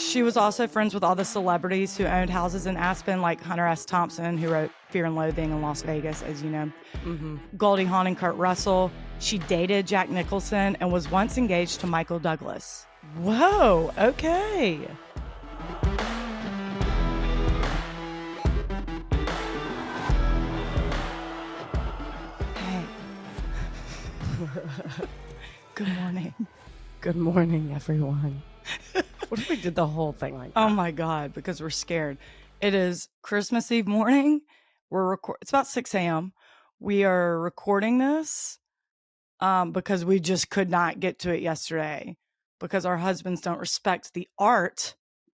She was also friends with all the celebrities who owned houses in Aspen, like Hunter S. Thompson, who wrote Fear and Loathing in Las Vegas, as you know. Goldie Hawn and Kurt Russell. She dated Jack Nicholson and was once engaged to Michael Douglas. Whoa, okay. Hey. Good morning. Good morning, everyone. What if we did the whole thing like that? Oh my God, because we're scared. It is Christmas Eve morning. It's about 6 a.m. We are recording this because we just could not get to it yesterday because our husbands don't respect the art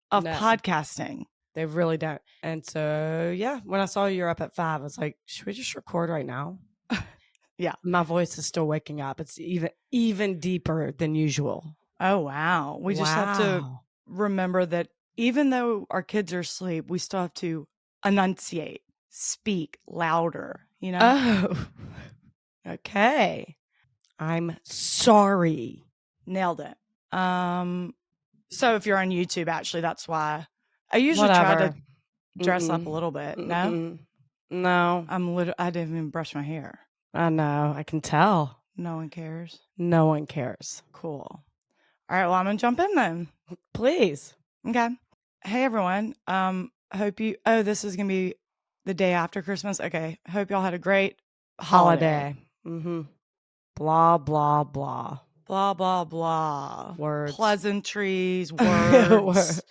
of podcasting. They really don't. And so, yeah, when I saw you were up at 5, I was like, should we just record right now? Yeah. My voice is still waking up. It's even deeper than usual. Oh, wow. We just have to remember that even though our kids are asleep, we still have to enunciate, speak louder, you know? Oh, okay. I'm sorry. Nailed it. So if you're on YouTube, actually, that's why I usually try to dress up a little bit. No? No. I didn't even brush my hair. I know. I can tell. No one cares. No one cares. Cool. All right. Well, I'm going to jump in then. Please. Okay. Hey, everyone. This is going to be the day after Christmas. Okay. Hope y'all had a great holiday. Blah, blah, blah. Blah, blah, blah. Words. Pleasantries, words.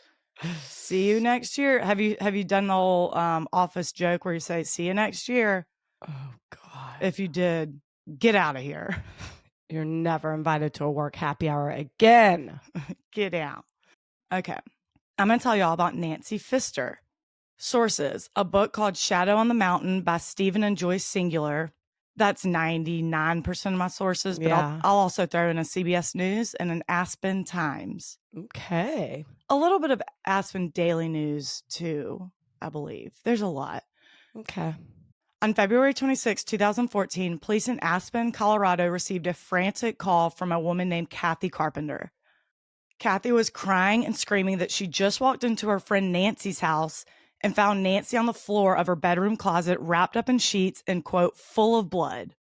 See you next year. Have you done the whole office joke where you say, see you next year? Oh, God. If you did, get out of here. You're never invited to a work happy hour again. Get out. Okay. I'm going to tell y'all about Nancy Pfister. Sources: a book called Shadow on the Mountain by Stephen and Joyce Singular. That's 99% of my sources, but Yeah. I'll also throw in a CBS News and an Aspen Times. Okay. A little bit of Aspen Daily News, too, I believe. There's a lot. Okay. On February 26, 2014, police in Aspen, Colorado received a frantic call from a woman named Kathy Carpenter. Kathy was crying and screaming that she just walked into her friend Nancy's house and found Nancy on the floor of her bedroom closet wrapped up in sheets and, quote, full of blood.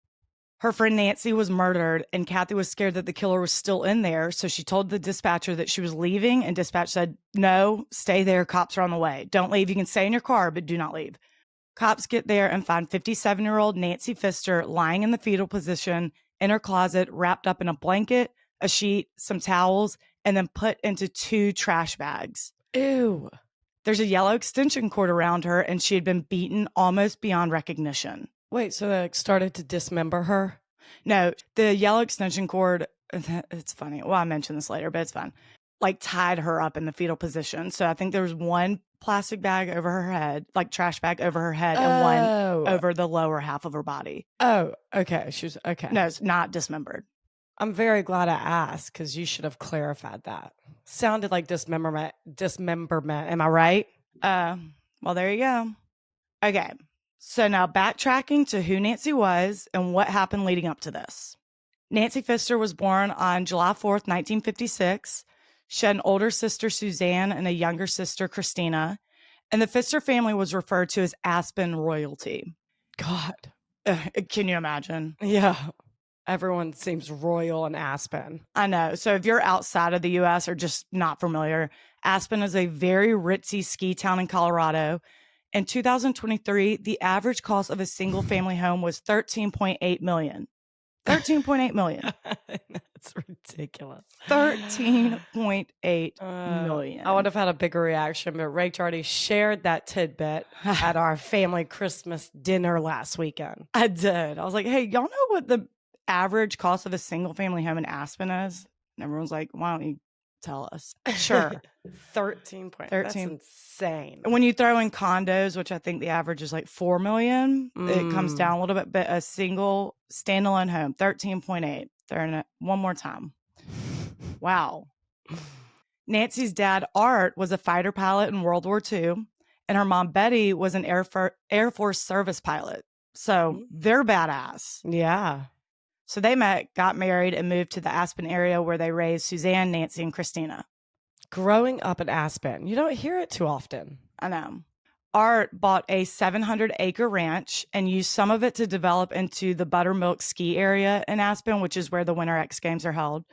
Her friend Nancy was murdered, and Kathy was scared that the killer was still in there, so she told the dispatcher that she was leaving, and dispatch said, no, stay there, cops are on the way. Don't leave, you can stay in your car, but do not leave. Cops get there and find 57-year-old Nancy Pfister lying in the fetal position in her closet, wrapped up in a blanket, a sheet, some towels, and then put into 2 trash bags. Ew. There's a yellow extension cord around her, and she had been beaten almost beyond recognition. Wait, so they started to dismember her? No, the yellow extension cord, it's funny. Well, I mentioned this later, but it's fun. Like tied her up in the fetal position. So I think there was one plastic bag over her head, like trash bag over her head, and one over the lower half of her body. Oh, okay. She was okay. No, it's not dismembered. I'm very glad I asked because you should have clarified that. Sounded like dismemberment. Am I right? Well, there you go. Okay. So now backtracking to who Nancy was and what happened leading up to this. Nancy Pfister was born on July 4th, 1956. She had an older sister, Suzanne, and a younger sister, Christina. And the Pfister family was referred to as Aspen royalty. God. Can you imagine? Yeah. Everyone seems royal in Aspen. I know. So if you're outside of the U.S. or just not familiar, Aspen is a very ritzy ski town in Colorado. In 2023, the average cost of a single family home was $13.8 million. $13.8 million. That's ridiculous. $13.8 million. I would have had a bigger reaction, but Rach already shared that tidbit at our family Christmas dinner last weekend. I did. I was like, hey, y'all know what the average cost of a single family home in Aspen is? And everyone's like, why don't you tell us? Sure. 13. That's insane. When you throw in condos, which I think the average is like $4 million, it comes down a little bit, but a single standalone home, 13.8. Throwing it one more time. Wow. Nancy's dad, Art, was a fighter pilot in World War II, and her mom, Betty, was an Air Force service pilot. So they're badass. Yeah. So they met, got married, and moved to the Aspen area where they raised Suzanne, Nancy, and Christina. Growing up in Aspen, you don't hear it too often. I know. Art bought a 700-acre ranch and used some of it to develop into the Buttermilk ski area in Aspen, which is where the Winter X Games are held.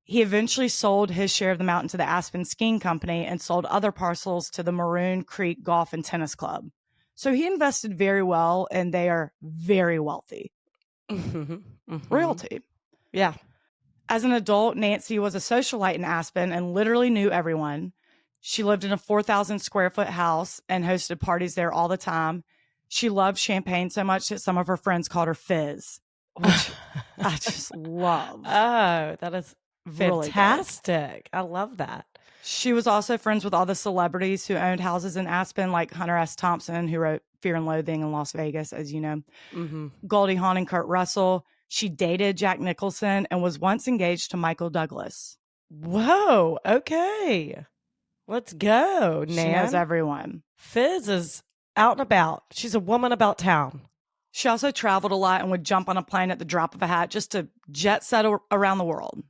He eventually sold his share of the mountain to the Aspen Skiing Company and sold other parcels to the Maroon Creek Golf and Tennis Club. So he invested very well, and they are very wealthy. Royalty. Yeah. As an adult, Nancy was a socialite in Aspen and literally knew everyone. She lived in a 4,000 square foot house and hosted parties there all the time. She loved champagne so much that some of her friends called her Fizz, which I just love. Oh, that is Really good. fantastic. I love that. She was also friends with all the celebrities who owned houses in Aspen, like Hunter Thompson, who wrote Fear and Loathing in Las Vegas, as you know. Goldie Hawn and Kurt Russell. She dated Jack Nicholson and was once engaged to Michael Douglas. Whoa. Okay. Let's go, Nan. She knows everyone. Fizz is out and about. She's a woman about town. She also traveled a lot and would jump on a plane at the drop of a hat just to jet set around the world.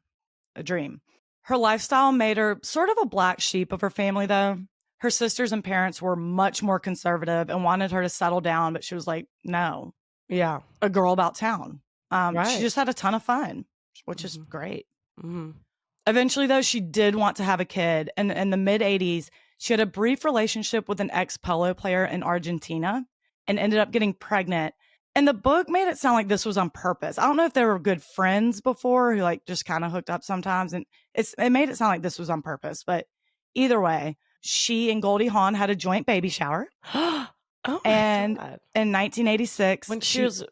A dream. Her lifestyle made her sort of a black sheep of her family, though. Her sisters and parents were much more conservative and wanted her to settle down, but she was like, no. Yeah. A girl about town. Right. She just had a ton of fun, which is great. Eventually, though, she did want to have a kid. And in the mid-'80s, she had a brief relationship with an ex-polo player in Argentina and ended up getting pregnant. And the book made it sound like this was on purpose. I don't know if they were good friends before who like just kind of hooked up sometimes. And it made it sound like this was on purpose. But either way, she and Goldie Hawn had a joint baby shower. Oh my and God. in 1986, When she was,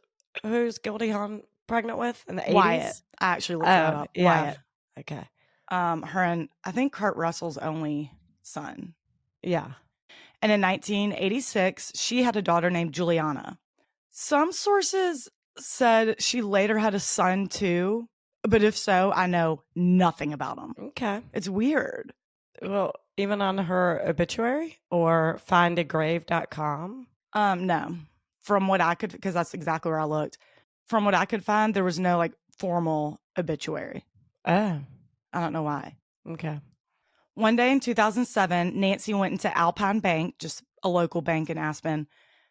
who's Goldie Hawn pregnant with in the 80s? Wyatt. I actually looked that up. Yeah. Wyatt. Okay. Her and I think Kurt Russell's only son. Yeah. And in 1986, she had a daughter named Juliana. Some sources said she later had a son too, but if so, I know nothing about him. Okay. It's weird. Well, even on her obituary or findagrave.com? No. From what I could, because that's exactly where I looked. From what I could find, there was no like formal obituary. Oh. I don't know why. Okay. One day in 2007, Nancy went into Alpine Bank, just a local bank in Aspen,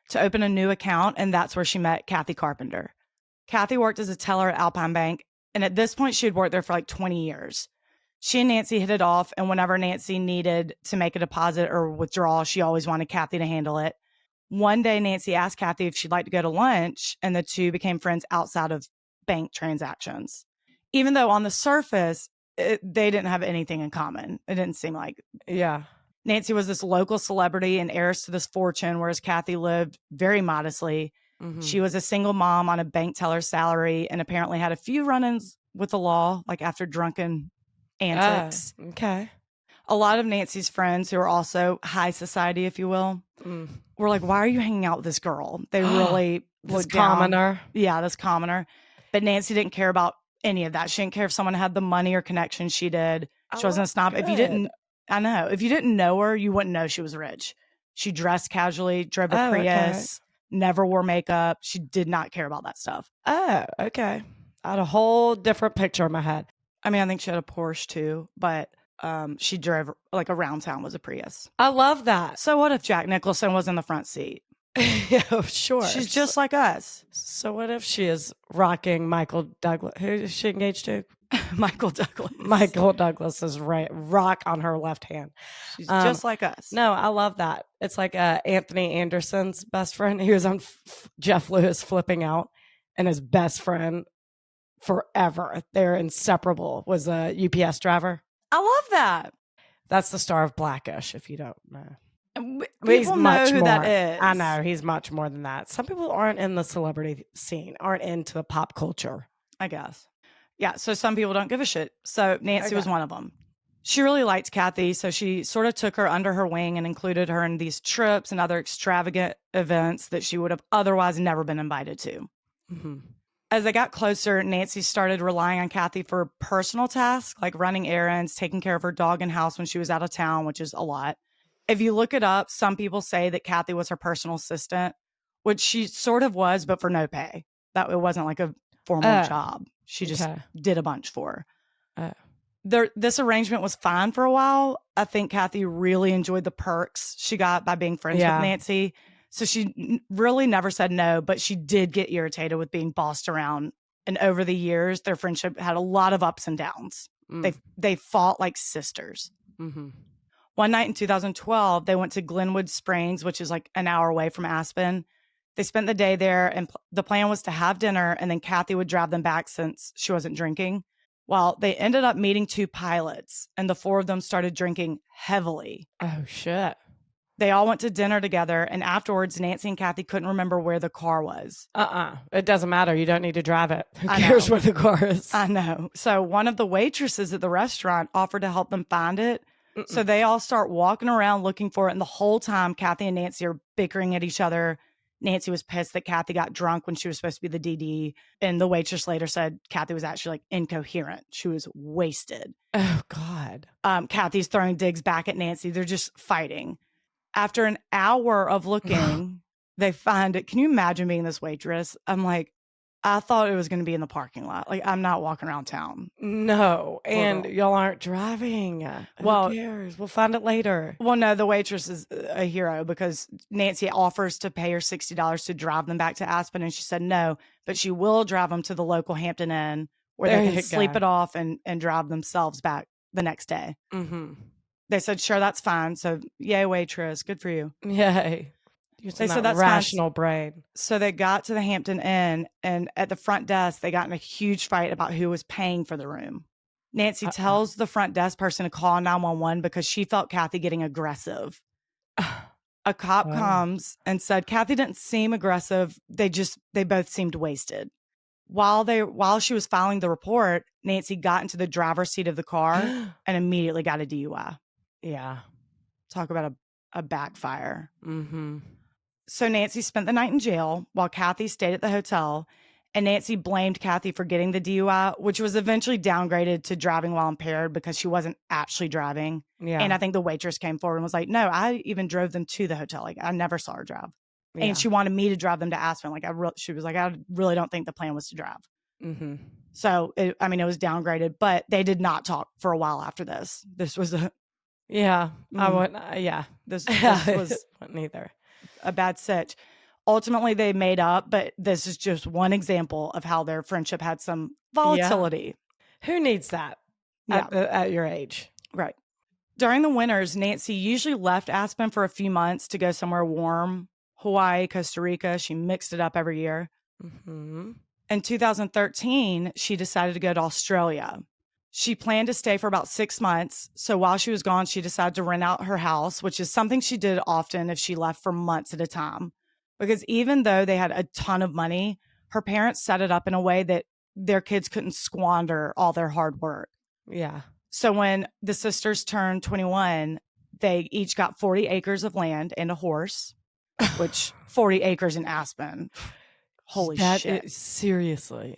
to open a new account, and that's where she met Kathy Carpenter. Kathy worked as a teller at Alpine Bank, and at this point, she had worked there for like 20 years. She and Nancy hit it off, and whenever Nancy needed to make a deposit or withdrawal, she always wanted Kathy to handle it. One day, Nancy asked Kathy if she'd like to go to lunch, and the two became friends outside of bank transactions. Even though on the surface, they didn't have anything in common. It didn't seem like. Yeah. Nancy was this local celebrity and heiress to this fortune, whereas Kathy lived very modestly. She was a single mom on a bank teller's salary and apparently had a few run-ins with the law, like after drunken antics. Okay. A lot of Nancy's friends, who are also high society, if you will, were like, why are you hanging out with this girl? They really This commoner. Yeah, this commoner. But Nancy didn't care about any of that. She didn't care if someone had the money or connection. She did. She wasn't a snob. If you didn't know her, you wouldn't know she was rich. She dressed casually, drove a Prius, never wore makeup. She did not care about that stuff. Oh, okay. I had a whole different picture in my head. I mean, I think she had a Porsche too, but she drove like around town was a Prius. I love that. So what if Jack Nicholson was in the front seat? Yeah, sure. She's just like us. So what if she is rocking Michael Douglas? Who is she engaged to? Michael Douglas. Michael Douglas is rock on her left hand. She's just like us. No, I love that. It's like Anthony Anderson's best friend. He was on Jeff Lewis Flipping Out, and his best friend forever, they're inseparable, was a UPS driver. I love that. That's the star of Blackish, if you don't know. People know who that is. I know. He's much more than that. Some people aren't in the celebrity scene, aren't into the pop culture. I guess. Yeah, so some people don't give a shit. So Nancy was one of them. She really liked Kathy, so she sort of took her under her wing and included her in these trips and other extravagant events that she would have otherwise never been invited to. As they got closer, Nancy started relying on Kathy for personal tasks like running errands, taking care of her dog and house when she was out of town, which is a lot. If you look it up, some people say that Kathy was her personal assistant, which she sort of was, but for no pay. That it wasn't like a formal job. She just did a bunch for her. This arrangement was fine for a while. I think Kathy really enjoyed the perks she got by being friends with Nancy. So she really never said no, but she did get irritated with being bossed around. And over the years, their friendship had a lot of ups and downs. They fought like sisters. Mm-hmm. One night in 2012, they went to Glenwood Springs, which is like an hour away from Aspen. They spent the day there, and the plan was to have dinner, and then Kathy would drive them back since she wasn't drinking. Well, they ended up meeting 2 pilots, and the 4 of them started drinking heavily. Oh, shit. They all went to dinner together, and afterwards, Nancy and Kathy couldn't remember where the car was. It doesn't matter. You don't need to drive it. Who cares where the car is? I know. So one of the waitresses at the restaurant offered to help them find it. So they all start walking around looking for it, and the whole time, Kathy and Nancy are bickering at each other. Nancy was pissed that Kathy got drunk when she was supposed to be the DD. And the waitress later said Kathy was actually like incoherent. She was wasted. Oh, God. Kathy's throwing digs back at Nancy. They're just fighting. After an hour of looking, they find it. Can you imagine being this waitress? I'm like, I thought it was going to be in the parking lot. Like, I'm not walking around town. No. And y'all aren't driving. Who cares? We'll find it later. Well, no, the waitress is a hero because Nancy offers to pay her $60 to drive them back to Aspen. And she said no, but she will drive them to the local Hampton Inn where they can sleep it off and drive themselves back the next day. Mm-hmm. They said, sure, that's fine. So, yay, waitress. Good for you. Yay. They said that's rational brain. So they got to the Hampton Inn, and at the front desk, they got in a huge fight about who was paying for the room. Nancy tells the front desk person to call 911 because she felt Kathy getting aggressive. A cop comes and said Kathy didn't seem aggressive. They both seemed wasted. While she was filing the report, Nancy got into the driver's seat of the car and immediately got a DUI. Yeah. Talk about a backfire. Mm-hmm. So Nancy spent the night in jail while Kathy stayed at the hotel, and Nancy blamed Kathy for getting the DUI, which was eventually downgraded to driving while impaired because she wasn't actually driving. Yeah. And I think the waitress came forward and was like, no, I even drove them to the hotel. Like, I never saw her drive. Yeah. And she wanted me to drive them to Aspen. Like, she was like, I really don't think the plan was to drive. Mm-hmm. So, it was downgraded, but they did not talk for a while after this. This was a... Yeah. I wouldn't... This was... Neither. A bad sitch. Ultimately, they made up, but this is just one example of how their friendship had some volatility. Yeah. Who needs that at your age? Right. During the winters, Nancy usually left Aspen for a few months to go somewhere warm. Hawaii, Costa Rica. She mixed it up every year. Mm-hmm. In 2013, she decided to go to Australia. She planned to stay for about 6 months. So while she was gone, she decided to rent out her house, which is something she did often if she left for months at a time. Because even though they had a ton of money, her parents set it up in a way that their kids couldn't squander all their hard work. Yeah. So when the sisters turned 21, they each got 40 acres of land and a horse, which 40 acres in Aspen. Holy shit. Seriously.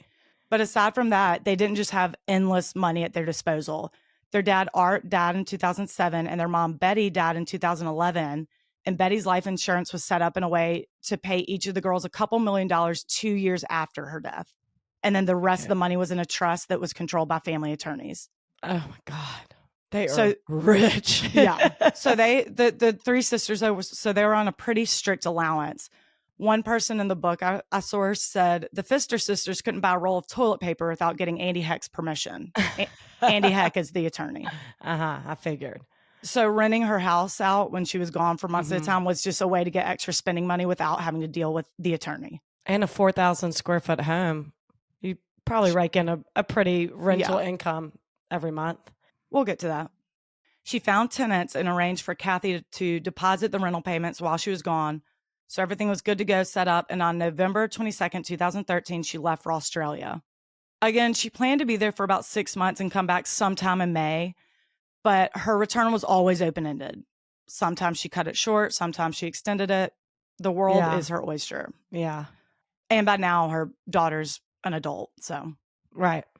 But aside from that, they didn't just have endless money at their disposal. Their dad, Art, died in 2007, and their mom, Betty, died in 2011. And Betty's life insurance was set up in a way to pay each of the girls a couple $1 million 2 years after her death. And then the rest of the money was in a trust that was controlled by family attorneys. Oh, my God. They are rich. Yeah. So the 3 sisters, they were on a pretty strict allowance. One person in the book I saw her said the Pfister sisters couldn't buy a roll of toilet paper without getting Andy Heck's permission. Andy Heck is the attorney. I figured. So renting her house out when she was gone for months at a time was just a way to get extra spending money without having to deal with the attorney. And a 4,000 square foot home. You probably rake in a pretty rental income every month. We'll get to that. She found tenants and arranged for Kathy to deposit the rental payments while she was gone. So everything was good to go, set up. And on November 22nd, 2013, she left for Australia. Again, she planned to be there for about 6 months and come back sometime in May. But her return was always open-ended. Sometimes she cut it short. Sometimes she extended it. The world is her oyster. Yeah. And by now, her daughter's an adult. So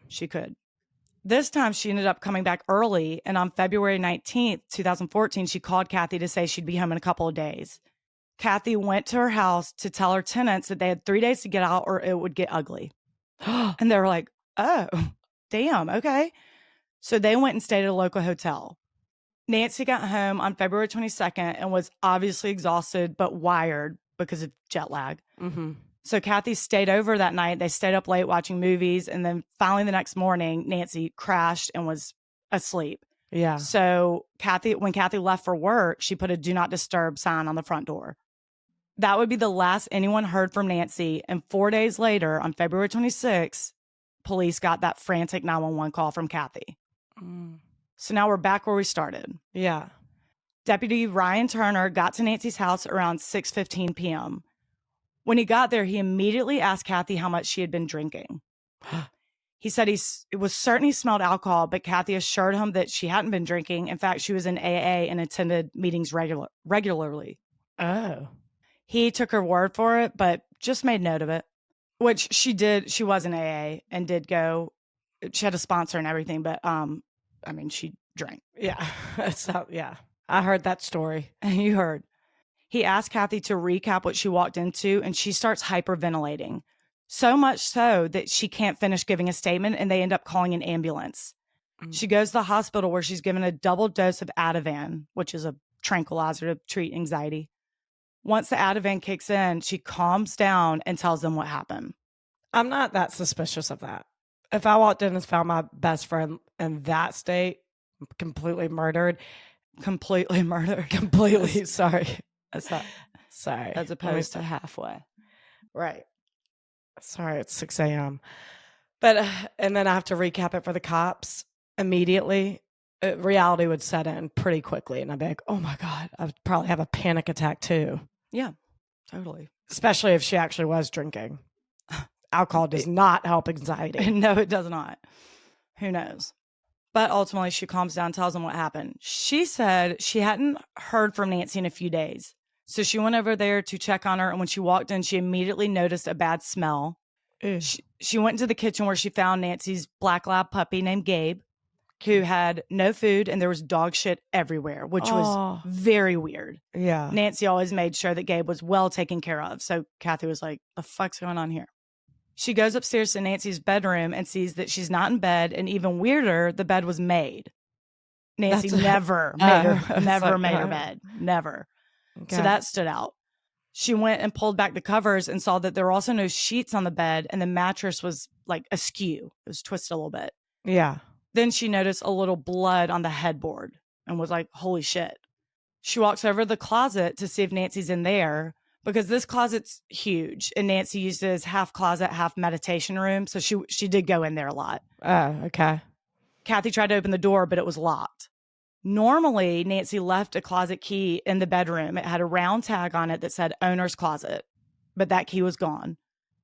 she could. This time, she ended up coming back early. And on February 19th, 2014, she called Kathy to say she'd be home in a couple of days. Kathy went to her house to tell her tenants that they had 3 days to get out or it would get ugly. And they were like, oh, damn, okay. So they went and stayed at a local hotel. Nancy got home on February 22nd and was obviously exhausted but wired because of jet lag. Mm-hmm. So Kathy stayed over that night. They stayed up late watching movies. And then finally the next morning, Nancy crashed and was asleep. Yeah. So when Kathy left for work, she put a do not disturb sign on the front door. That would be the last anyone heard from Nancy. And 4 days later, on February 26th, police got that frantic 911 call from Kathy. Mm. So now we're back where we started. Yeah. Deputy Ryan Turner got to Nancy's house around 6:15 p.m. When he got there, he immediately asked Kathy how much she had been drinking. He said he was certain he smelled alcohol, but Kathy assured him that she hadn't been drinking. In fact, she was in AA and attended meetings regularly. Oh. He took her word for it, but just made note of it, which she did. She was in AA and did go. She had a sponsor and everything, but she drank. Yeah. So, yeah. I heard that story. You heard. He asked Kathy to recap what she walked into, and she starts hyperventilating. So much so that she can't finish giving a statement, and they end up calling an ambulance. Mm. She goes to the hospital where she's given a double dose of Ativan, which is a tranquilizer to treat anxiety. Once the Ativan kicks in, she calms down and tells them what happened. I'm not that suspicious of that. If I walked in and found my best friend in that state, completely murdered. Completely, sorry. Sorry. As opposed to halfway. Right. Sorry, it's 6 a.m. But, and then I have to recap it for the cops immediately. Reality would set in pretty quickly. And I'd be like, oh my God, I'd probably have a panic attack too. Yeah, totally. Especially if she actually was drinking. Alcohol does not help anxiety. No, it does not. Who knows? But ultimately, she calms down, tells them what happened. She said she hadn't heard from Nancy in a few days. So she went over there to check on her. And when she walked in, she immediately noticed a bad smell. She went into the kitchen where she found Nancy's black lab puppy named Gabe, who had no food and there was dog shit everywhere, which was very weird. Yeah. Nancy always made sure that Gabe was well taken care of. So Kathy was like, the fuck's going on here? She goes upstairs to Nancy's bedroom and sees that she's not in bed. And even weirder, the bed was made. Nancy never made her bed. Never. Okay. So that stood out. She went and pulled back the covers and saw that there were also no sheets on the bed. And the mattress was like askew. It was twisted a little bit. Yeah. Then she noticed a little blood on the headboard and was like, holy shit. She walks over to the closet to see if Nancy's in there, because this closet's huge and Nancy used it as half closet, half meditation room. So she did go in there a lot. Oh, okay. Kathy tried to open the door, but it was locked. Normally, Nancy left a closet key in the bedroom. It had a round tag on it that said owner's closet, but that key was gone.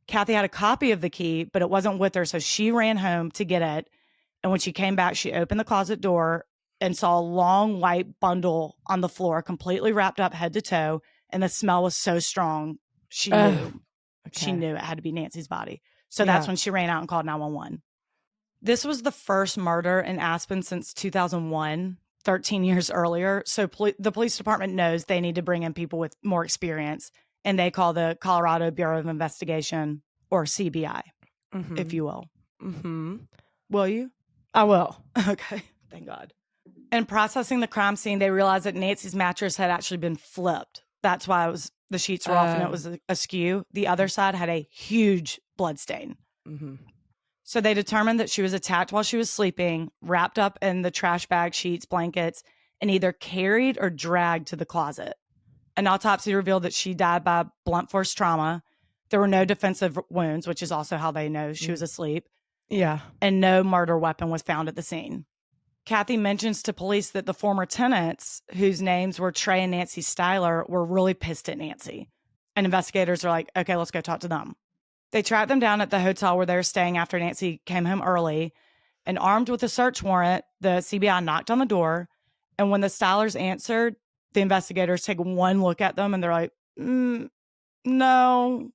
Kathy had a copy of the key, but it wasn't with her. So she ran home to get it. And when she came back, she opened the closet door and saw a long white bundle on the floor, completely wrapped up head to toe. And the smell was so strong, she knew. She knew it had to be Nancy's body. So that's when she ran out and called 911. This was the first murder in Aspen since 2001, 13 years earlier. So the police department knows they need to bring in people with more experience. And they call the Colorado Bureau of Investigation, or CBI, if you will. Mm-hmm. Will you? I will. Okay. Thank God. In processing the crime scene, they realized that Nancy's mattress had actually been flipped. That's why the sheets were off and it was askew. The other side had a huge blood stain. Mm-hmm. So they determined that she was attacked while she was sleeping, wrapped up in the trash bag, sheets, blankets, and either carried or dragged to the closet. An autopsy revealed that she died by blunt force trauma. There were no defensive wounds, which is also how they know she was asleep. Yeah. And no murder weapon was found at the scene. Kathy mentions to police that the former tenants, whose names were Trey and Nancy Styler, were really pissed at Nancy. And investigators are like, okay, let's go talk to them. They tracked them down at the hotel where they were staying after Nancy came home early. And armed with a search warrant, the CBI knocked on the door. And when the Stylers answered, the investigators take one look at them and they're like, no,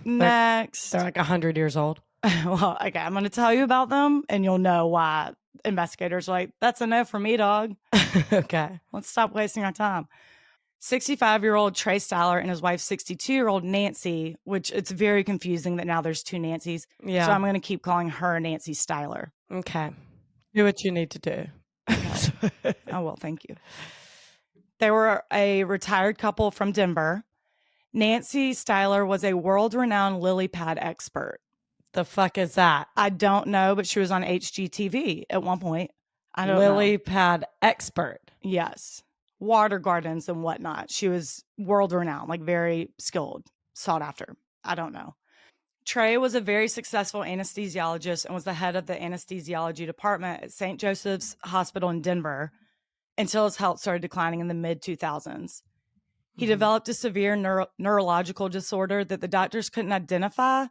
next. They're like 100 years old. Well, okay, I'm going to tell you about them and you'll know why investigators are like, that's a no for me, dog. Okay. Let's stop wasting our time. 65-year-old Trey Styler and his wife, 62-year-old Nancy, which it's very confusing that now there's two Nancys. Yeah. So I'm going to keep calling her Nancy Styler. Okay. Do what you need to do. Oh, well, thank you. They were a retired couple from Denver. Nancy Styler was a world-renowned lily pad expert. The fuck is that? I don't know, but she was on HGTV at one point. I don't know. Lily pad expert. Yes. Water gardens and whatnot. She was world-renowned, like very skilled, sought after. I don't know. Trey was a very successful anesthesiologist and was the head of the anesthesiology department at St. Joseph's Hospital in Denver until his health started declining in the mid-2000s. He developed a severe neurological disorder that the doctors couldn't identify,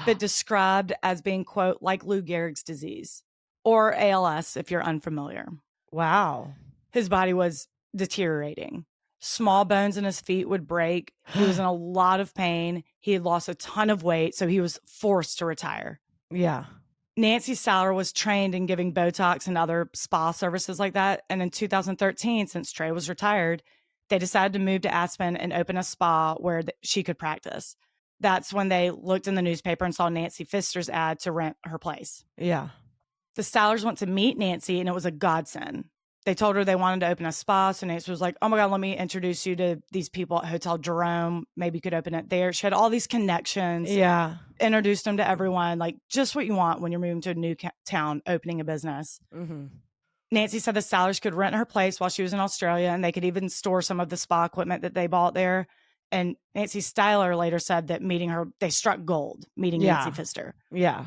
but described as being, quote, like Lou Gehrig's disease, or ALS, if you're unfamiliar. Wow. His body was deteriorating. Small bones in his feet would break. He was in a lot of pain. He had lost a ton of weight, so he was forced to retire. Yeah. Nancy Sauer was trained in giving Botox and other spa services like that. And in 2013, since Trey was retired, they decided to move to Aspen and open a spa where she could practice. That's when they looked in the newspaper and saw Nancy Pfister's ad to rent her place. Yeah. The Stylers went to meet Nancy, and it was a godsend. They told her they wanted to open a spa, so Nancy was like, oh my God, let me introduce you to these people at Hotel Jerome. Maybe you could open it there. She had all these connections. Yeah. Introduced them to everyone, like just what you want when you're moving to a new town, opening a business. Mm-hmm. Nancy said the Stylers could rent her place while she was in Australia, and they could even store some of the spa equipment that they bought there. And Nancy Styler later said that meeting her, they struck gold, meeting Nancy Pfister. Yeah.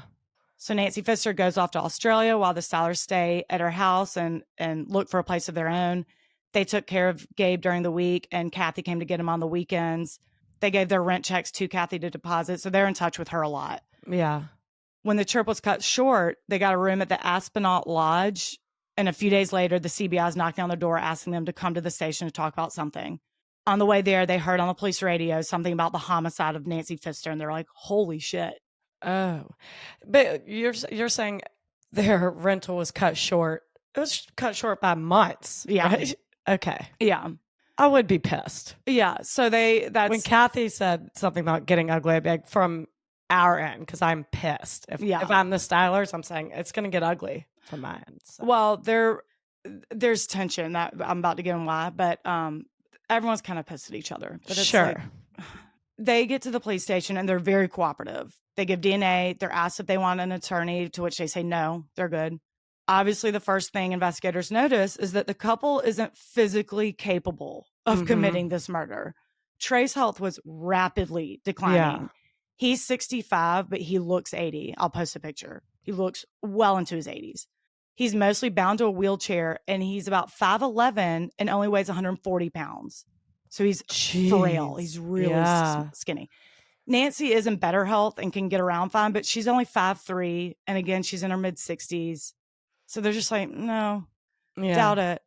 So Nancy Pfister goes off to Australia while the Stylers stay at her house and look for a place of their own. They took care of Gabe during the week, and Kathy came to get him on the weekends. They gave their rent checks to Kathy to deposit, so they're in touch with her a lot. Yeah. When the trip was cut short, they got a room at the Aspen Lodge, and a few days later, the CBI is knocking on the door asking them to come to the station to talk about something. On the way there, they heard on the police radio something about the homicide of Nancy Pfister, and they're like, holy shit. Oh, but you're saying their rental was cut short. It was cut short by months. Yeah. Right? Okay. Yeah. I would be pissed. Yeah. So when Kathy said something about getting ugly, I'd be like, from our end, because I'm pissed. If I'm the Stylers, I'm saying it's going to get ugly from my end. So. Well, there's tension that I'm about to get in why, but everyone's kind of pissed at each other. But it's sure. Like, they get to the police station and they're very cooperative. They give DNA. They're asked if they want an attorney, to which they say no, they're good. Obviously, the first thing investigators notice is that the couple isn't physically capable of committing this murder. Trey's health was rapidly declining. Yeah. He's 65, but he looks 80. I'll post a picture. He looks well into his 80s. He's mostly bound to a wheelchair, and he's about 5'11" and only weighs 140 pounds. So he's frail. He's really skinny. Nancy is in better health and can get around fine, but she's only 5'3", and again, she's in her mid-60s. So they're just like, no, doubt it.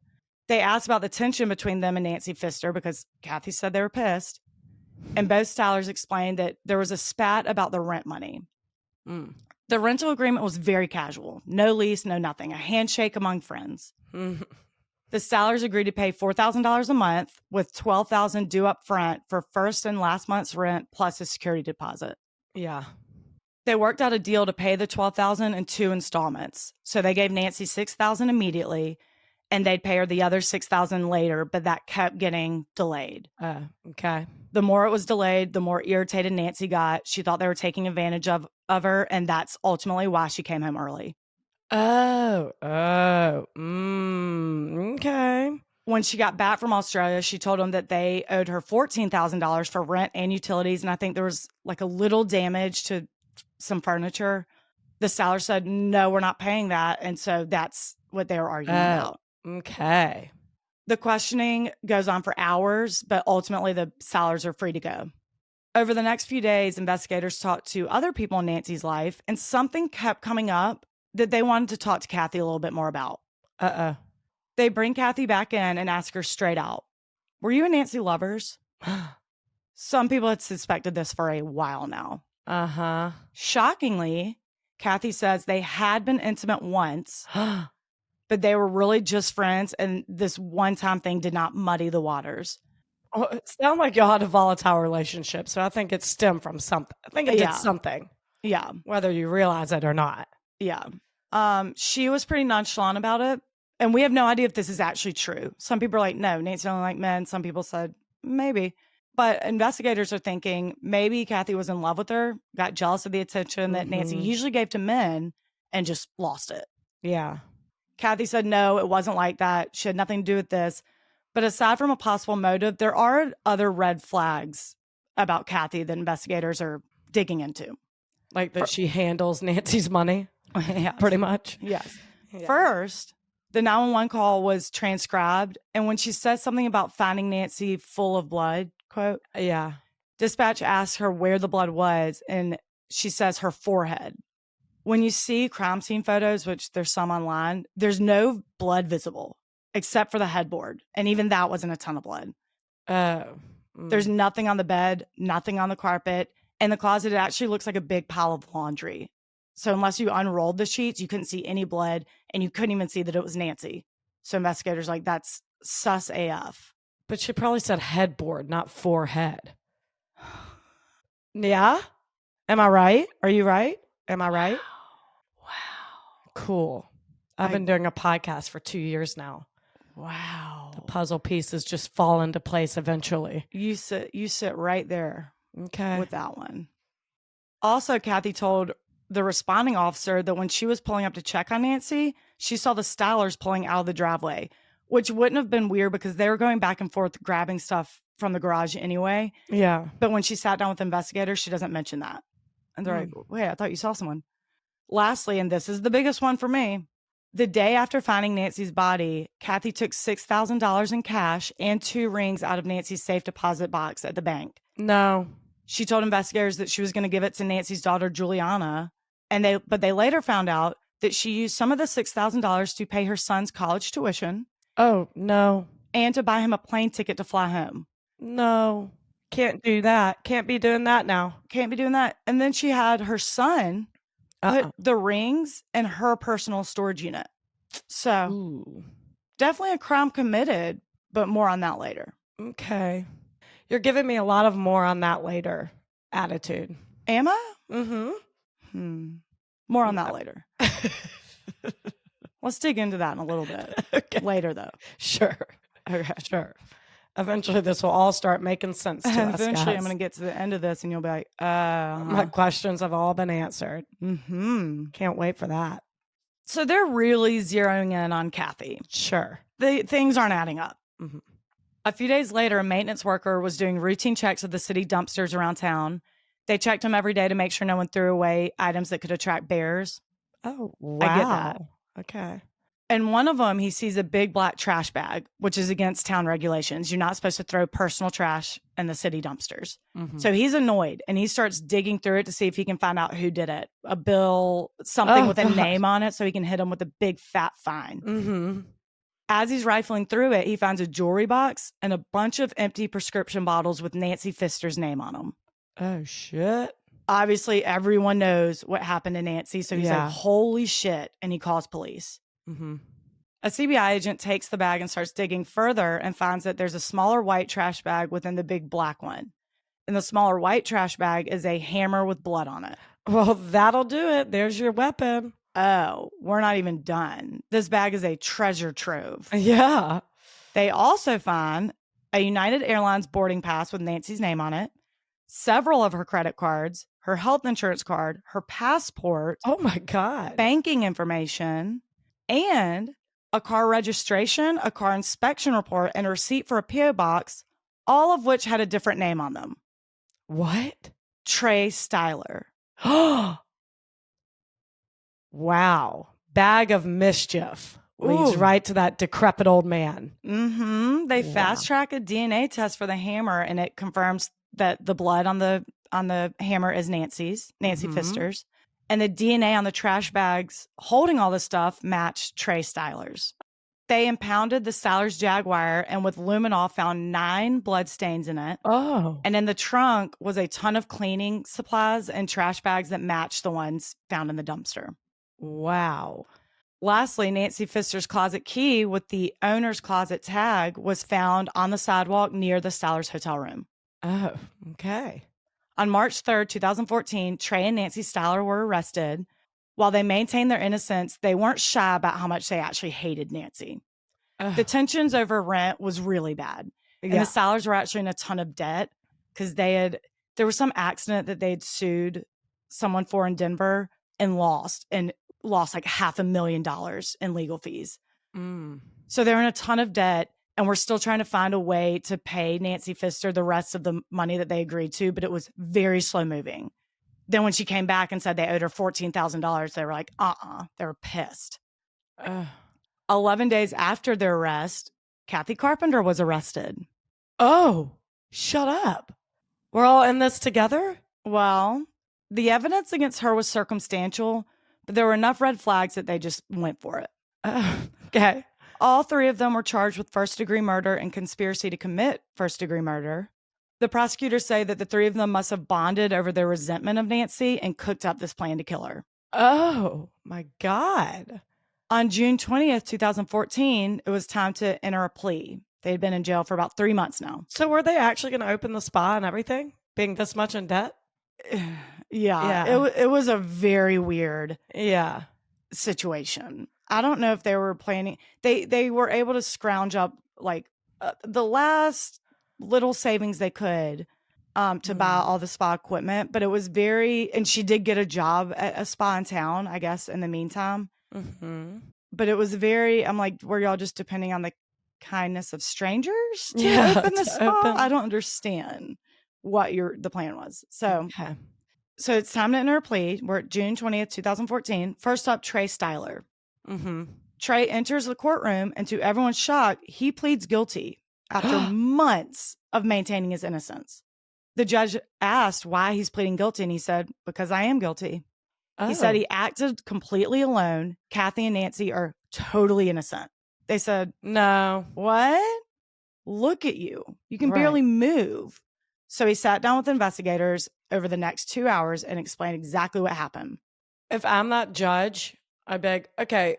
They asked about the tension between them and Nancy Pfister because Kathy said they were pissed. And both Stylers explained that there was a spat about the rent money. The rental agreement was very casual. No lease, no nothing. A handshake among friends. The Stylers agreed to pay $4,000 a month with $12,000 due up front for first and last month's rent plus a security deposit. Yeah. They worked out a deal to pay the $12,000 in 2 installments. So they gave Nancy $6,000 immediately, and they'd pay her the other $6,000 later, but that kept getting delayed. Okay. The more it was delayed, the more irritated Nancy got. She thought they were taking advantage of her, and that's ultimately why she came home early. Okay. When she got back from Australia, she told them that they owed her $14,000 for rent and utilities, and I think there was like a little damage to some furniture. The seller said, no, we're not paying that, and so that's what they were arguing about. Okay. The questioning goes on for hours, but ultimately the sellers are free to go. Over the next few days, investigators talked to other people in Nancy's life, and something kept coming up that they wanted to talk to Kathy a little bit more about. They bring Kathy back in and ask her straight out, were you and Nancy lovers? Some people had suspected this for a while now. Shockingly, Kathy says they had been intimate once, but they were really just friends, and this one-time thing did not muddy the waters. Oh, it sounds like y'all had a volatile relationship, so I think it stemmed from something. I think it did something. Yeah. Whether you realize it or not. Yeah. She was pretty nonchalant about it. And we have no idea if this is actually true. Some people are like, no, Nancy don't like men. Some people said, maybe. But investigators are thinking maybe Kathy was in love with her, got jealous of the attention that Nancy usually gave to men, and just lost it. Yeah. Kathy said, no, it wasn't like that. She had nothing to do with this. But aside from a possible motive, there are other red flags about Kathy that investigators are digging into. Like that she handles Nancy's money, Yes. pretty much. Yes. Yeah. First, the 911 call was transcribed. And when she said something about finding Nancy full of blood, quote, Yeah. dispatch asked her where the blood was. And she says her forehead. When you see crime scene photos, which there's some online, there's no blood visible except for the headboard. And even that wasn't a ton of blood. There's nothing on the bed, nothing on the carpet. And the closet, it actually looks like a big pile of laundry. So unless you unrolled the sheets, you couldn't see any blood, and you couldn't even see that it was Nancy. So investigators are like, that's sus AF. But she probably said headboard, not forehead. Yeah? Am I right? Are you right? Am I right? Wow. Cool. I've been doing a podcast for 2 years now. Wow. The puzzle pieces just fall into place eventually. You sit right there. Okay. With that one. Also, Kathy told the responding officer that when she was pulling up to check on Nancy, she saw the Stylers pulling out of the driveway, which wouldn't have been weird because they were going back and forth grabbing stuff from the garage anyway. Yeah. But when she sat down with investigators, she doesn't mention that. And they're like, wait, I thought you saw someone. Lastly, and this is the biggest one for me, the day after finding Nancy's body, Kathy took $6,000 in cash and 2 rings out of Nancy's safe deposit box at the bank. No. She told investigators that she was going to give it to Nancy's daughter, Juliana. But they later found out that she used some of the $6,000 to pay her son's college tuition. Oh, no. And to buy him a plane ticket to fly home. No. Can't do that. Can't be doing that now. Can't be doing that. And then she had her son put the rings in her personal storage unit. So definitely a crime committed, but more on that later. Okay. You're giving me a lot of more on that later attitude. Am I? Mm-hmm. More on that later. Let's dig into that in a little bit. Later, though. Sure. Okay. Sure. Eventually, this will all start making sense to us, Eventually, guys. I'm going to get to the end of this, and you'll be like, My questions have all been answered. Mm-hmm. Can't wait for that. So they're really zeroing in on Kathy. Sure. Things aren't adding up. Mm-hmm. A few days later, a maintenance worker was doing routine checks of the city dumpsters around town. They checked them every day to make sure no one threw away items that could attract bears. Oh, wow. I get that. Okay. And one of them, he sees a big black trash bag, which is against town regulations. You're not supposed to throw personal trash in the city dumpsters. Mm-hmm. So he's annoyed, and he starts digging through it to see if he can find out who did it. A bill, something with a name on it, so he can hit him with a big fat fine. Mm-hmm. As he's rifling through it, he finds a jewelry box and a bunch of empty prescription bottles with Nancy Pfister's name on them. Oh, shit. Obviously, everyone knows what happened to Nancy, so he's like, holy shit, and he calls police. Mm-hmm. A CBI agent takes the bag and starts digging further and finds that there's a smaller white trash bag within the big black one. And the smaller white trash bag is a hammer with blood on it. Well, that'll do it. There's your weapon. Oh, we're not even done. This bag is a treasure trove. Yeah. They also find a United Airlines boarding pass with Nancy's name on it, several of her credit cards, her health insurance card, her passport. Oh, my God. Banking information, and a car registration, a car inspection report, and a receipt for a P.O. box, all of which had a different name on them. What? Trey Styler. Wow. Bag of mischief. Leads right to that decrepit old man. Mm-hmm. They fast track a DNA test for the hammer, and it confirms that the blood on the hammer is Nancy Pfister's. And the DNA on the trash bags holding all this stuff matched Trey Styler's. They impounded the Styler's Jaguar and with luminol found 9 blood stains in it. Oh. And in the trunk was a ton of cleaning supplies and trash bags that matched the ones found in the dumpster. Wow. Lastly, Nancy Pfister's closet key with the owner's closet tag was found on the sidewalk near the Styler's hotel room. Oh, okay. On March 3rd, 2014, Trey and Nancy Styler were arrested. While they maintained their innocence, they weren't shy about how much they actually hated Nancy. The tensions over rent was really bad. And the Stylers were actually in a ton of debt because there was some accident that they'd sued someone for in Denver and lost like $500,000 in legal fees. So they're in a ton of debt, and we're still trying to find a way to pay Nancy Pfister the rest of the money that they agreed to, but it was very slow moving. Then when she came back and said they owed her $14,000, they were like, they were pissed. 11 days after their arrest, Kathy Carpenter was arrested. Oh, shut up. We're all in this together? Well, the evidence against her was circumstantial, but there were enough red flags that they just went for it. Okay. All three of them were charged with first-degree murder and conspiracy to commit first-degree murder. The prosecutors say that the three of them must have bonded over their resentment of Nancy and cooked up this plan to kill her. Oh, my God. On June 20th, 2014, it was time to enter a plea. They had been in jail for about 3 months now. So were they actually going to open the spa and everything, being this much in debt? Yeah. It was a very weird situation. I don't know if they were planning. They were able to scrounge up like the last little savings they could to buy all the spa equipment, but it was and she did get a job at a spa in town, I guess, in the meantime. But it was I'm like, were y'all just depending on the kindness of strangers to open the spa? I don't understand what the plan was. So it's time to enter a plea. We're at June 20th, 2014. First up, Trey Styler. Trey enters the courtroom, and to everyone's shock, he pleads guilty after months of maintaining his innocence. The judge asked why he's pleading guilty, and he said, because I am guilty. He said he acted completely alone. Kathy and Nancy are totally innocent. They said, no. What? Look at you. You can barely move. So he sat down with investigators over the next 2 hours and explained exactly what happened. If I'm that judge, I beg, okay,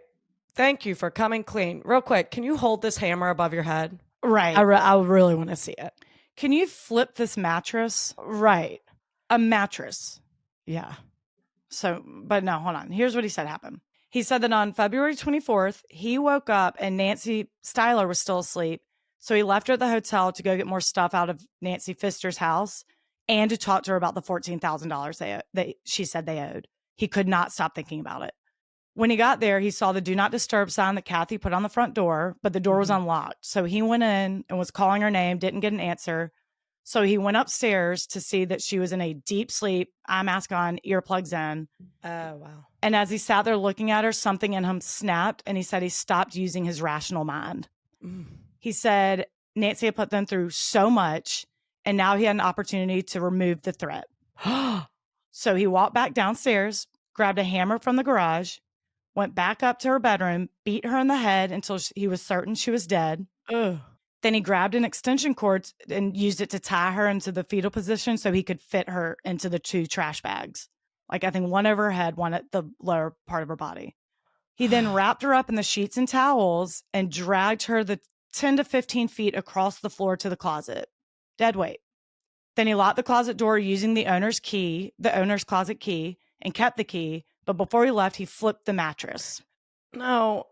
thank you for coming clean. Real quick, can you hold this hammer above your head? Right. I really want to see it. Can you flip this mattress? Right. A mattress. Yeah. So, but no, hold on. Here's what he said happened. He said that on February 24th, he woke up and Nancy Styler was still asleep. So he left her at the hotel to go get more stuff out of Nancy Pfister's house and to talk to her about the $14,000 she said they owed. He could not stop thinking about it. When he got there, he saw the do not disturb sign that Kathy put on the front door, but the door was unlocked. So he went in and was calling her name, didn't get an answer. So he went upstairs to see that she was in a deep sleep, eye mask on, earplugs in. Oh, wow. And as he sat there looking at her, something in him snapped, and he said he stopped using his rational mind. He said Nancy had put them through so much, and now he had an opportunity to remove the threat. So he walked back downstairs, grabbed a hammer from the garage, went back up to her bedroom, beat her in the head until he was certain she was dead. Then he grabbed an extension cord and used it to tie her into the fetal position so he could fit her into the 2 trash bags. Like, I think one over her head, one at the lower part of her body. He then wrapped her up in the sheets and towels and dragged her the 10 to 15 feet across the floor to the closet. Dead weight. Then he locked the closet door using the owner's closet key, and kept the key. But before he left, he flipped the mattress. No.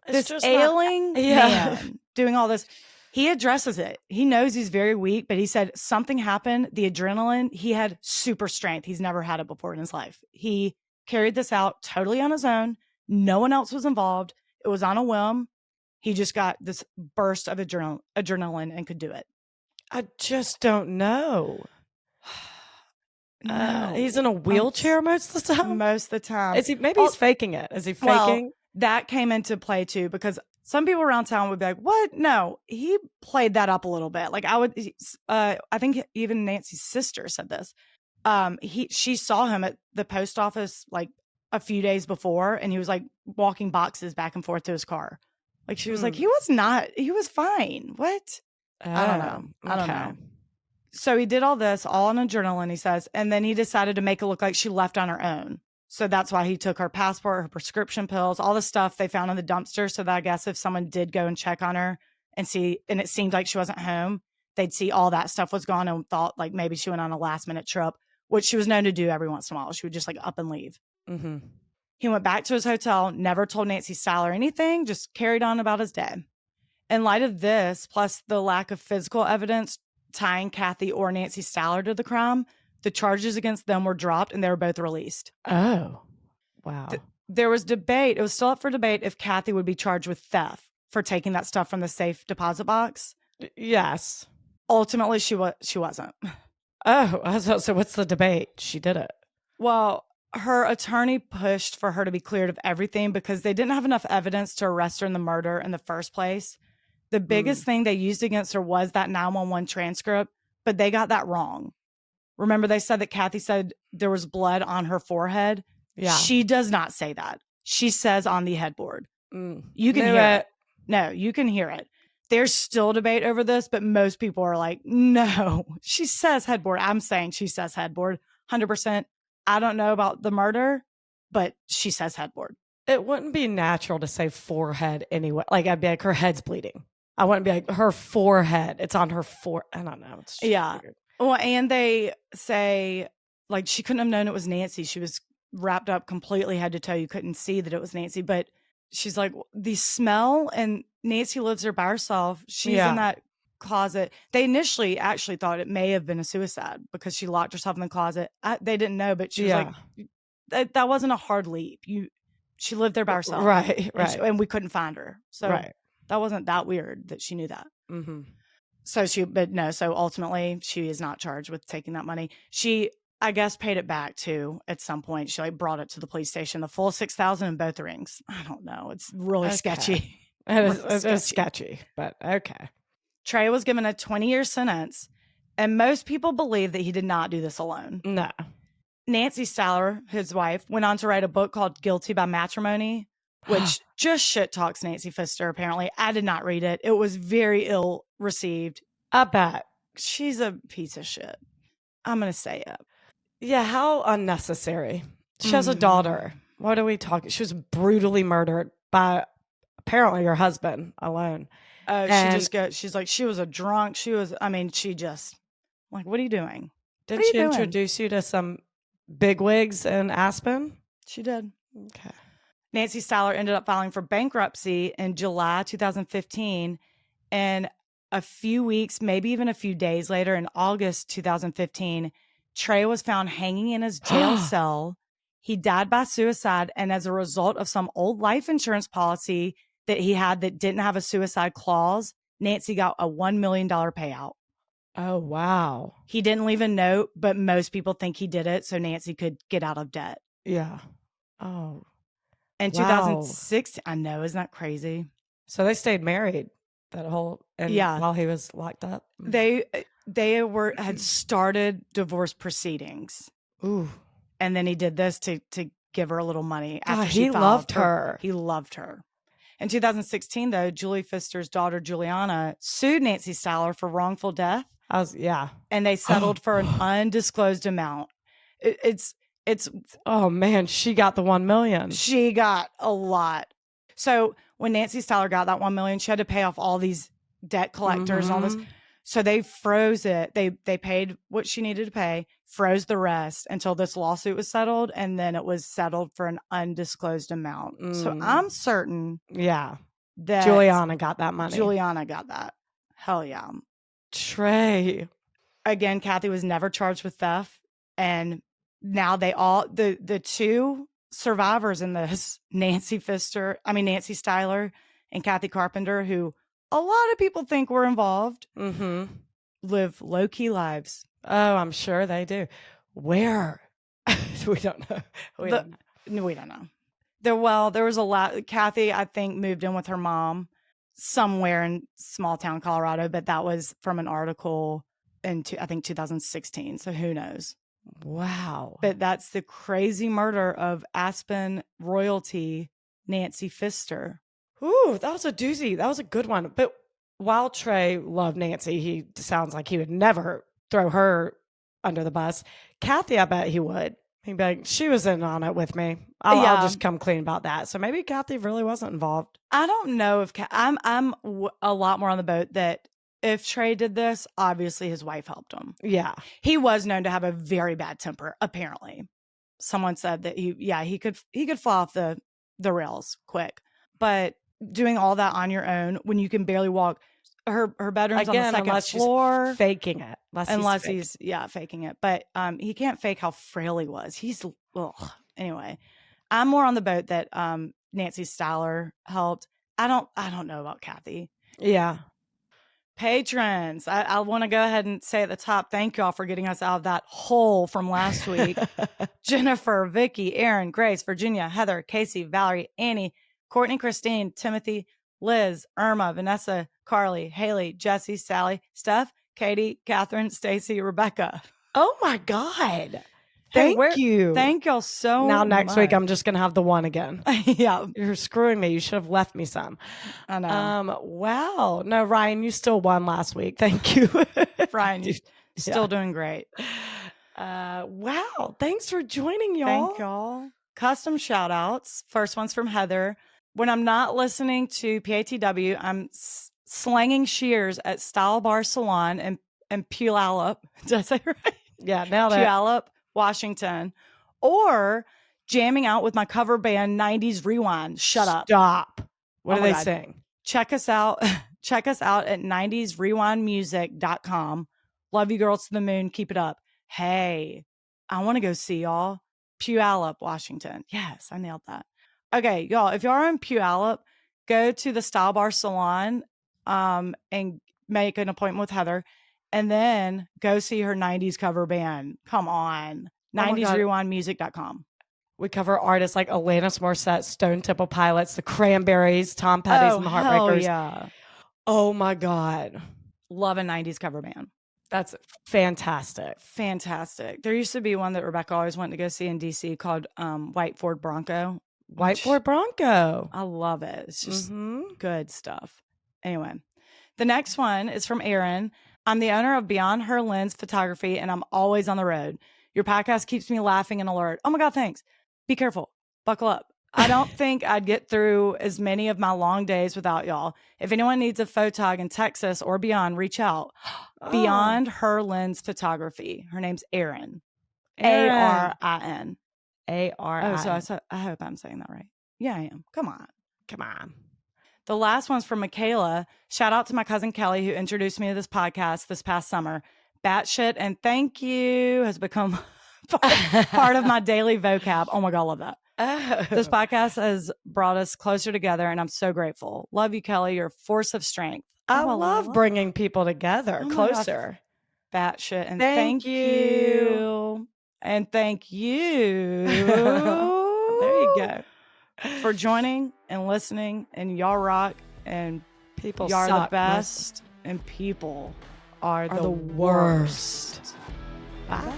This ailing man doing all this. He addresses it. He knows he's very weak, but he said something happened. The adrenaline, he had super strength. He's never had it before in his life. He carried this out totally on his own. No one else was involved. It was on a whim. He just got this burst of adrenaline and could do it. I just don't know. No. He's in a wheelchair most of the time? Most of the time. Maybe he's faking it. Is he faking? Well, that came into play too, because some people around town would be like, what? No, he played that up a little bit. Like I think even Nancy's sister said this. She saw him at the post office like a few days before, and he was like walking boxes back and forth to his car. Like she was like, he was fine. What? I don't know. I don't know. So he did all this, all on adrenaline, he says, and then he decided to make it look like she left on her own. So that's why he took her passport, her prescription pills, all the stuff they found in the dumpster. So that I guess if someone did go and check on her and it seemed like she wasn't home, they'd see all that stuff was gone and thought like maybe she went on a last minute trip, which she was known to do every once in a while. She would just like up and leave. He went back to his hotel, never told Nancy Styler anything, just carried on about his day. In light of this, plus the lack of physical evidence tying Kathy or Nancy Styler to the crime, the charges against them were dropped and they were both released. Oh, wow. There was debate. It was still up for debate if Kathy would be charged with theft for taking that stuff from the safe deposit box. Yes. Ultimately, she wasn't. Oh, so what's the debate? She did it. Well, her attorney pushed for her to be cleared of everything because they didn't have enough evidence to arrest her in the murder in the first place. The biggest thing they used against her was that 911 transcript, but they got that wrong. Remember, they said that Kathy said there was blood on her forehead. Yeah. She does not say that. She says on the headboard. You can Knew hear it. it. No, you can hear it. There's still debate over this, but most people are like, no, she says headboard. I'm saying she says headboard 100%. I don't know about the murder, but she says headboard. It wouldn't be natural to say forehead anyway. Like, I'd be like, her head's bleeding. I wouldn't be like, her forehead. It's on her I don't know. It's just weird. Well, and they say, like, she couldn't have known it was Nancy. She was wrapped up completely head to toe. You couldn't see that it was Nancy. But she's like, the smell, and Nancy lives there by herself. She's in that closet. They initially actually thought it may have been a suicide because she locked herself in the closet. They didn't know, but she was like, that wasn't a hard leap. She lived there by herself. Right. And we couldn't find her. So that wasn't that weird that she knew that. Mm-hmm. So ultimately she is not charged with taking that money. She, I guess, paid it back too at some point. She like brought it to the police station, the full $6,000 in both rings. I don't know. It's really sketchy. It is sketchy, but okay. Trey was given a 20-year sentence, and most people believe that he did not do this alone. No. Nancy Styler, his wife, went on to write a book called Guilty by Matrimony, which just shit talks Nancy Pfister, apparently. I did not read it. It was very ill received. I bet. She's a piece of shit. I'm going to say it. Yeah, how unnecessary. She has a daughter. What are we talking? She was brutally murdered by apparently her husband alone. She's like, she was a drunk. She just, like, what are you doing? Did she introduce you to some bigwigs in Aspen? She did. Okay. Nancy Styler ended up filing for bankruptcy in July 2015. And a few weeks, maybe even a few days later, in August 2015, Trey was found hanging in his jail cell. He died by suicide. And as a result of some old life insurance policy that he had that didn't have a suicide clause, Nancy got a $1 million payout. Oh, wow. He didn't leave a note, but most people think he did it so Nancy could get out of debt. Yeah. Oh. In 2006, I know, isn't that crazy? So they stayed married while he was locked up. They had started divorce proceedings. Ooh. And then he did this to give her a little money after he loved her. He loved her. In 2016, though, Julie Pfister's daughter, Juliana, sued Nancy Styler for wrongful death. And they settled for an undisclosed amount. It's oh man, she got the $1 million. She got a lot. So when Nancy Styler got that $1 million, she had to pay off all these debt collectors and all this. So they froze it. They paid what she needed to pay, froze the rest until this lawsuit was settled, and then it was settled for an undisclosed amount. So I'm certain, that Juliana got that money. Juliana got that. Hell yeah. Trey. Again, Kathy was never charged with theft, and now the two survivors in this, Nancy Styler and Kathy Carpenter, who a lot of people think were involved, live low-key lives. Oh, I'm sure they do. Where? We don't know. We don't know. There was a lot. Kathy, I think, moved in with her mom somewhere in small town Colorado, but that was from an article in, I think, 2016. So who knows? Wow. But that's the crazy murder of Aspen royalty, Nancy Pfister. Ooh, that was a doozy. That was a good one. But while Trey loved Nancy, he sounds like he would never throw her under the bus. Kathy, I bet he would. He'd be like, she was in on it with me. I'll just come clean about that. So maybe Kathy really wasn't involved. I don't know if I'm a lot more on the boat that if Trey did this, obviously his wife helped him. Yeah. He was known to have a very bad temper, apparently. someone said that he could fall off the rails quick. But doing all that on your own when you can barely walk, her bedroom's on the Again, second unless floor. she's faking it. Unless he's faking it. But he can't fake how frail he was. He's anyway. I'm more on the boat that Nancy Styler helped. I don't know about Kathy. Yeah. Patrons, I want to go ahead and say at the top, thank y'all for getting us out of that hole from last week. Jennifer, Vicky, Aaron, Grace, Virginia, Heather, Casey, Valerie, Annie, Courtney, Christine, Timothy, Liz, Irma, Vanessa, Carly, Haley, Jesse, Sally, Steph, Katie, Catherine, Stacy, Rebecca. Oh my God. Thank you. Thank y'all so much. Now next week I'm just gonna have the one again. Yeah. You're screwing me. You should have left me some. I know. Wow. No, Ryan, you still won last week. Thank you. Ryan, you're still doing great. Wow. Thanks for joining, y'all. Thank y'all. Custom shout outs. First one's from Heather. When I'm not listening to PATW, I'm slanging shears at Style Bar Salon and Puyallup. Did I say it right? Yeah, now that Puyallup, Washington, or jamming out with my cover band 90s Rewind. Shut up. What Oh are my they God. saying? Check us out. Check us out at 90srewindmusic.com. Love you girls to the moon. Keep it up. Hey, I want to go see y'all. Puyallup, Washington. Yes, I nailed that. Okay, y'all, if y'all are in Puyallup, go to the Style Bar Salon and make an appointment with Heather, and then go see her 90s cover band. Come on. 90srewindmusic.com. We cover artists like Alanis Morissette, Stone Temple Pilots, the Cranberries, Tom Petty's, and the Heartbreakers. Yeah. Oh my God. Love a 90s cover band. That's fantastic. Fantastic. There used to be one that Rebecca always wanted to go see in DC called White Ford Bronco. White Ford Bronco. I love it. It's just good stuff. Anyway, the next one is from Aaron. I'm the owner of Beyond Her Lens Photography, and I'm always on the road. Your podcast keeps me laughing and alert. Oh my God, thanks. Be careful. Buckle up. I don't think I'd get through as many of my long days without y'all. If anyone needs a photog in Texas or beyond, reach out. Beyond Her Lens Photography. Her name's Erin. Arin. Arin. Oh, so I hope I'm saying that right. Yeah, I am. Come on. on. The last one's from Michaela. Shout out to my cousin Kelly, who introduced me to this podcast this past summer. Batshit and thank you has become part of my daily vocab. Oh my God, I love that. This podcast has brought us closer together, and I'm so grateful. Love you, Kelly. You're a force of strength. I love bringing people together closer. Batshit and thank you. And thank you. There you go. For joining and listening, and y'all rock, and people y'all are suck, the best, and people are the worst. Bye.